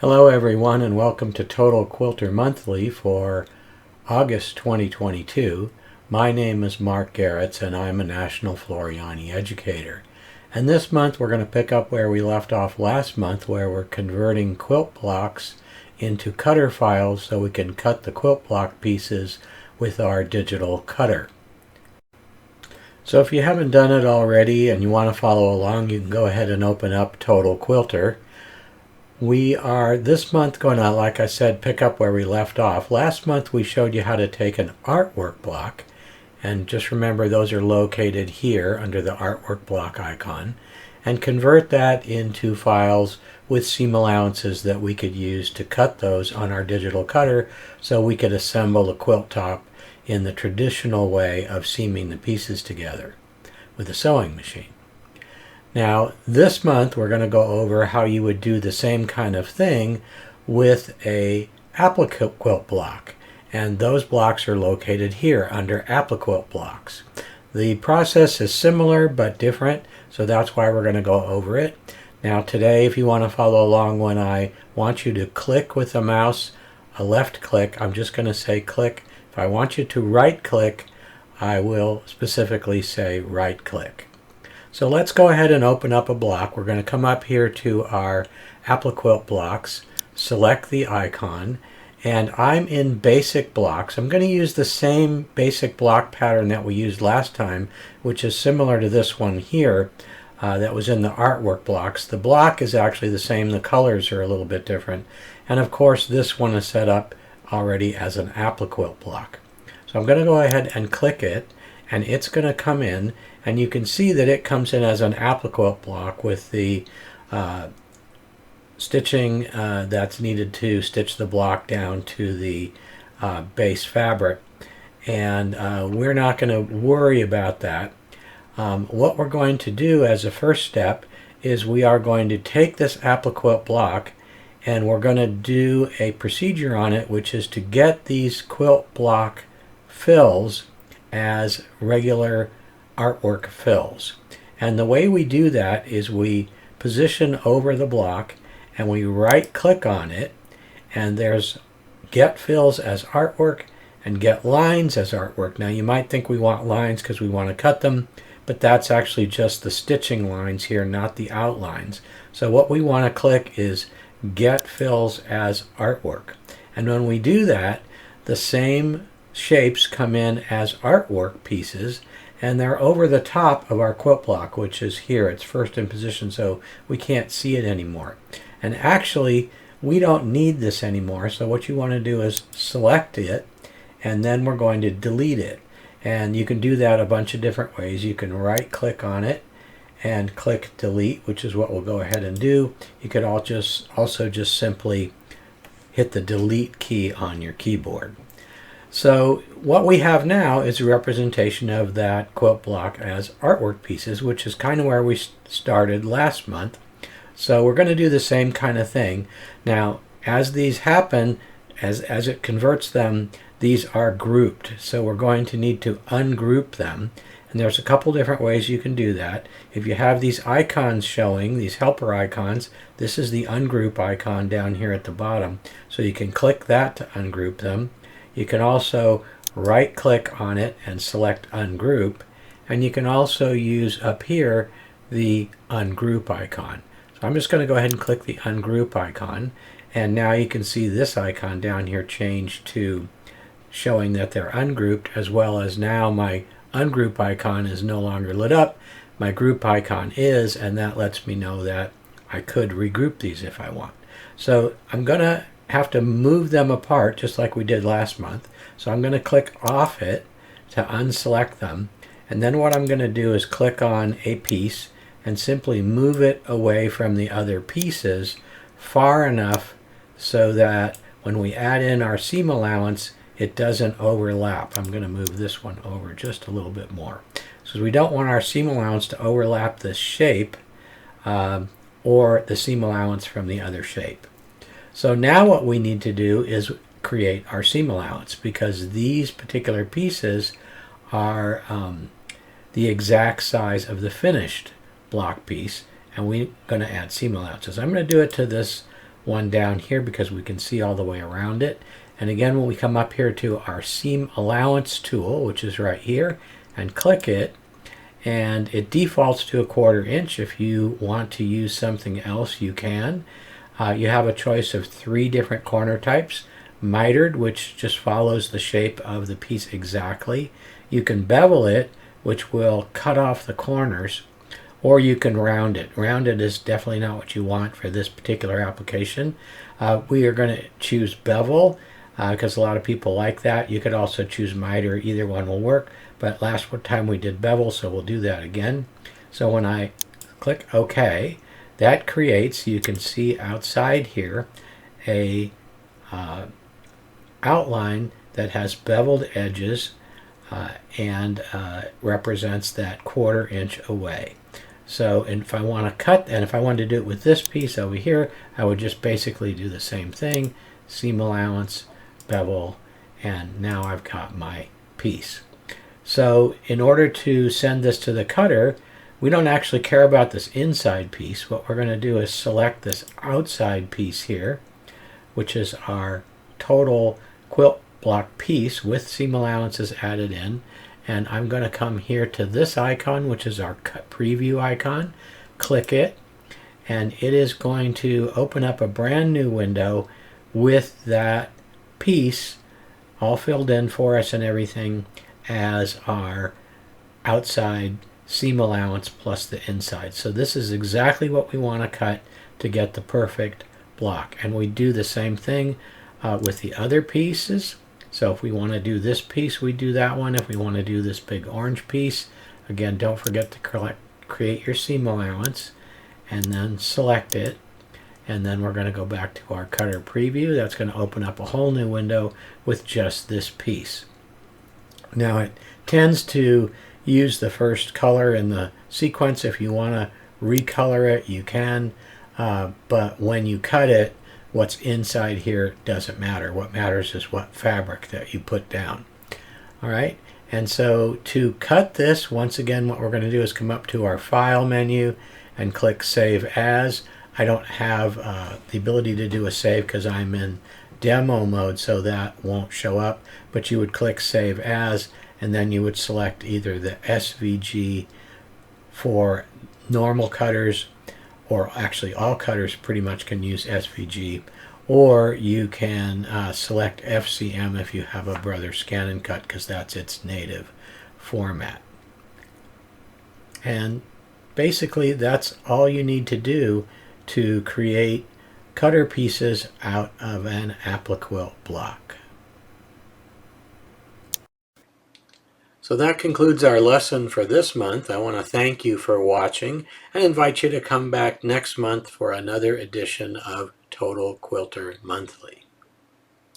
Hello everyone and welcome to Total Quilter Monthly for August 2022. My name is Mark Garetz and I'm a National Floriani educator. And this month we're going to pick up where we left off last month, where we're converting quilt blocks into cutter files so we can cut the quilt block pieces with our digital cutter. So if you haven't done it already and you want to follow along, you can go ahead and open up Total Quilter. We are this month going to, like I said, pick up where we left off. Last month we showed you how to take an artwork block, and just remember those are located here under the artwork block icon, and convert that into files with seam allowances that we could use to cut those on our digital cutter so we could assemble a quilt top in the traditional way of seaming the pieces together with a sewing machine. Now, this month we're going to go over how you would do the same kind of thing with a appliquilt block. And those blocks are located here under appliquilt blocks. The process is similar but different, so that's why we're going to go over it. Now today, if you want to follow along, when I want you to click with the mouse, a left click, I'm just going to say click. If I want you to right click, I will specifically say right click. So let's go ahead and open up a block. We're going to come up here to our appliquilt blocks, select the icon, and I'm in basic blocks. I'm going to use the same basic block pattern that we used last time, which is similar to this one here that was in the artwork blocks. The block is actually the same, the colors are a little bit different, and of course this one is set up already as an appliquilt block. So I'm going to go ahead and click it, and it's going to come in, and you can see that it comes in as an appliquilt block with the stitching that's needed to stitch the block down to the base fabric, and we're not going to worry about that. What we're going to do as a first step is we are going to take this appliquilt block and we're going to do a procedure on it, which is to get these quilt block fills as regular artwork fills. And the way we do that is we position over the block and we right click on it, and there's get fills as artwork and get lines as artwork. Now you might think we want lines because we want to cut them, but that's actually just the stitching lines here, not the outlines. So what we want to click is get fills as artwork. And when we do that, the same shapes come in as artwork pieces, and they're over the top of our quilt block, which is here. It's first in position, so we can't see it anymore. And actually, we don't need this anymore, so what you want to do is select it, and then we're going to delete it. And you can do that a bunch of different ways. You can right click on it and click delete, which is what we'll go ahead and do. You could also just simply hit the delete key on your keyboard. So what we have now is a representation of that quilt block as artwork pieces, which is kind of where we started last month. So we're going to do the same kind of thing. Now, as these happen, as it converts them, these are grouped. So we're going to need to ungroup them. And there's a couple different ways you can do that. If you have these icons showing, these helper icons, this is the ungroup icon down here at the bottom. So you can click that to ungroup them. You can also right click on it and select ungroup, and you can also use up here the ungroup icon. So I'm just going to go ahead and click the ungroup icon, and now you can see this icon down here change to showing that they're ungrouped, as well as now my ungroup icon is no longer lit up. My group icon is, and that lets me know that I could regroup these if I want. So I'm going to have to move them apart just like we did last month. So I'm going to click off it to unselect them, and then what I'm going to do is click on a piece and simply move it away from the other pieces far enough so that when we add in our seam allowance, it doesn't overlap. I'm going to move this one over just a little bit more, so we don't want our seam allowance to overlap this shape or the seam allowance from the other shape. So now what we need to do is create our seam allowance, because these particular pieces are the exact size of the finished block piece, and we're going to add seam allowances. I'm going to do it to this one down here because we can see all the way around it. And again, when we come up here to our seam allowance tool, which is right here, and click it, and it defaults to 1/4 inch. If you want to use something else, you can. You have a choice of 3 different corner types. Mitered, which just follows the shape of the piece exactly. You can bevel it, which will cut off the corners, or you can round it. Rounded is definitely not what you want for this particular application. We are going to choose bevel because a lot of people like that. You could also choose miter. Either one will work, but last time we did bevel, so we'll do that again. So when I click OK, that creates, you can see outside here, a outline that has beveled edges and represents that 1/4 inch away. So if I want to cut, and if I wanted to do it with this piece over here, I would just basically do the same thing, seam allowance, bevel, and now I've got my piece. So in order to send this to the cutter, we don't actually care about this inside piece. What we're going to do is select this outside piece here, which is our total quilt block piece with seam allowances added in. And I'm going to come here to this icon, which is our cut preview icon, click it, and it is going to open up a brand new window with that piece all filled in for us and everything as our outside seam allowance plus the inside. So this is exactly what we want to cut to get the perfect block. And we do the same thing with the other pieces. So if we want to do this piece, we do that one. If we want to do this big orange piece, again, don't forget to create your seam allowance and then select it. And then we're going to go back to our cutter preview. That's going to open up a whole new window with just this piece. Now it tends to use the first color in the sequence. If you want to recolor it, you can. But when you cut it, what's inside here doesn't matter. What matters is what fabric that you put down. All right, and so to cut this, once again, what we're going to do is come up to our File menu and click Save As. I don't have the ability to do a save because I'm in demo mode, so that won't show up, but you would click Save As, and then you would select either the SVG for normal cutters, or actually all cutters pretty much can use SVG, or you can select FCM if you have a Brother Scan and Cut because that's its native format. And basically that's all you need to do to create cutter pieces out of an AppliQuilt block. So that concludes our lesson for this month. I want to thank you for watching and invite you to come back next month for another edition of Total Quilter Monthly.